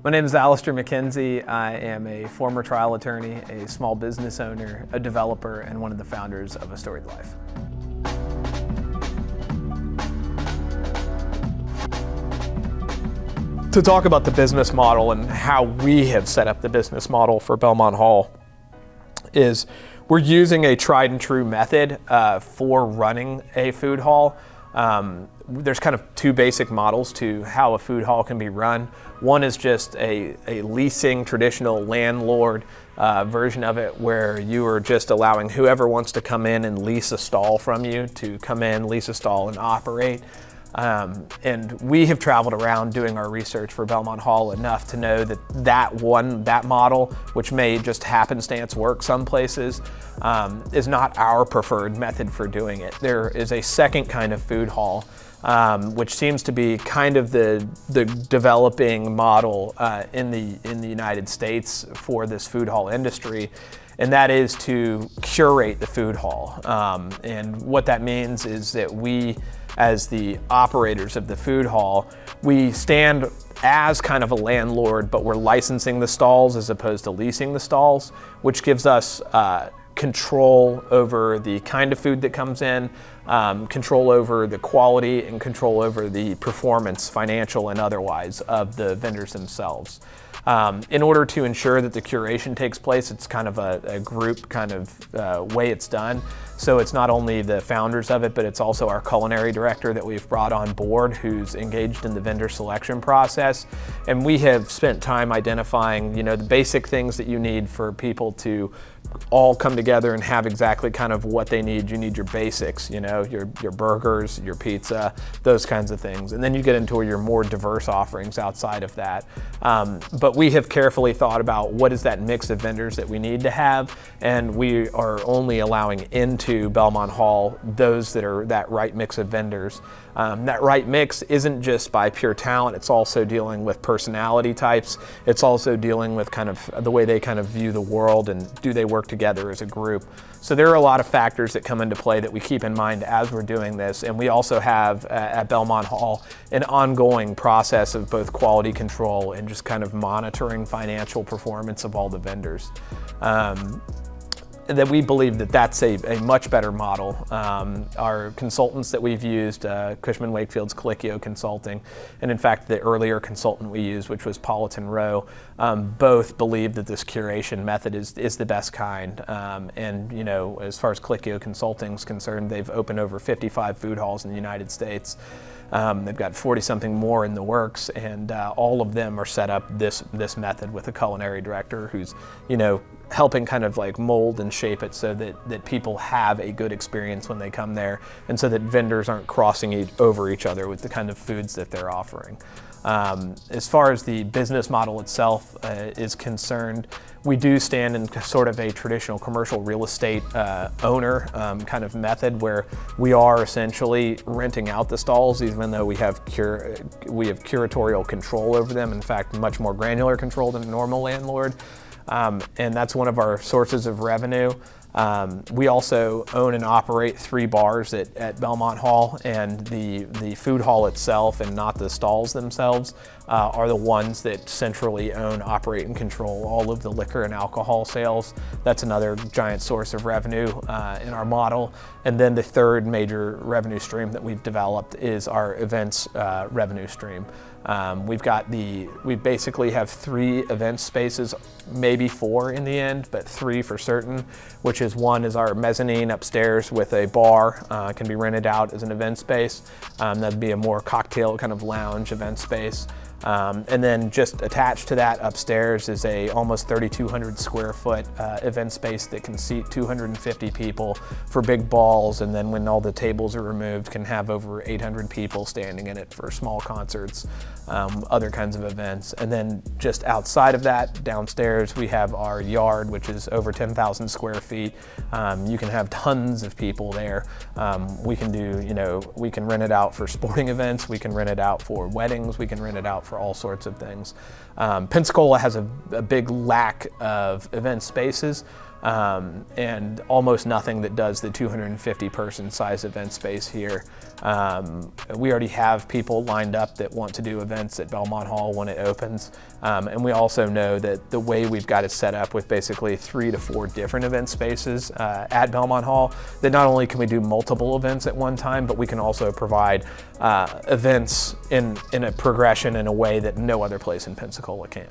My name is Alistair McKenzie. I am a former trial attorney, a small business owner, a developer, and one of the founders of A Storied Life. To talk about the business model and how we have set up the business model for Belmont Hall is we're using a tried and true method for running a food hall. There's kind of two basic models to how a food hall can be run. One is just a leasing, traditional landlord version of it, where you are just allowing whoever wants to come in and lease a stall from you to come in, lease a stall, and operate. And we have traveled around doing our research for Belmont Hall enough to know that model, which may just happenstance work some places, is not our preferred method for doing it. There is a second kind of food hall, which seems to be kind of the developing model in the United States for this food hall industry. And that is to curate the food hall. And what that means is that we, as the operators of the food hall, we stand as kind of a landlord, but we're licensing the stalls as opposed to leasing the stalls, which gives us control over the kind of food that comes in, control over the quality, and control over the performance, financial and otherwise, of the vendors themselves. In order to ensure that the curation takes place, it's kind of a group kind of way it's done. So it's not only the founders of it, but it's also our culinary director that we've brought on board, who's engaged in the vendor selection process. And we have spent time identifying, the basic things that you need for people to all come together and have exactly kind of what they need. You need your basics, your burgers, your pizza, those kinds of things. And then you get into your more diverse offerings outside of that. But we have carefully thought about what is that mix of vendors that we need to have, and we are only allowing into Belmont Hall those that are that right mix of vendors. That right mix isn't just by pure talent, it's also dealing with personality types. It's also dealing with kind of the way they kind of view the world, and do they work together as a group. So there are a lot of factors that come into play that we keep in mind as we're doing this. And we also have at Belmont Hall an ongoing process of both quality control and just kind of monitoring financial performance of all the vendors. That we believe that that's a much better model. Our consultants that we've used, Cushman Wakefield's Colicchio Consulting, and in fact the earlier consultant we used, which was Politan Rowe, both believe that this curation method is the best kind. And as far as Colicchio Consulting is concerned, they've opened over 55 food halls in the United States. They've got 40-something more in the works, and all of them are set up this method with a culinary director who's, helping kind of like mold and shape it so that people have a good experience when they come there, and so that vendors aren't crossing over each other with the kind of foods that they're offering. As far as the business model itself is concerned, we do stand in sort of a traditional commercial real estate owner kind of method, where we are essentially renting out the stalls, even though we have curatorial control over them. In fact, much more granular control than a normal landlord. And that's one of our sources of revenue. We also own and operate 3 bars at Belmont Hall, and the food hall itself, and not the stalls themselves, are the ones that centrally own, operate, and control all of the liquor and alcohol sales. That's another giant source of revenue in our model. And then the third major revenue stream that we've developed is our events revenue stream. We basically have 3 event spaces, maybe 4 in the end, but 3 for certain, which is one is our mezzanine upstairs with a bar, can be rented out as an event space. That'd be a more cocktail kind of lounge event space. And then just attached to that upstairs is a almost 3,200 square foot event space that can seat 250 people for big balls, and then when all the tables are removed, can have over 800 people standing in it for small concerts, other kinds of events. And then just outside of that, downstairs, we have our yard, which is over 10,000 square feet. You can have tons of people there. We can rent it out for sporting events, we can rent it out for weddings, we can rent it out for all sorts of things. Pensacola has a big lack of event spaces, and almost nothing that does the 250 person size event space here. We already have people lined up that want to do events at Belmont Hall when it opens. And we also know that the way we've got it set up with basically 3 to 4 different event spaces at Belmont Hall, that not only can we do multiple events at one time, but we can also provide events in a progression in a way that no other place in Pensacola can.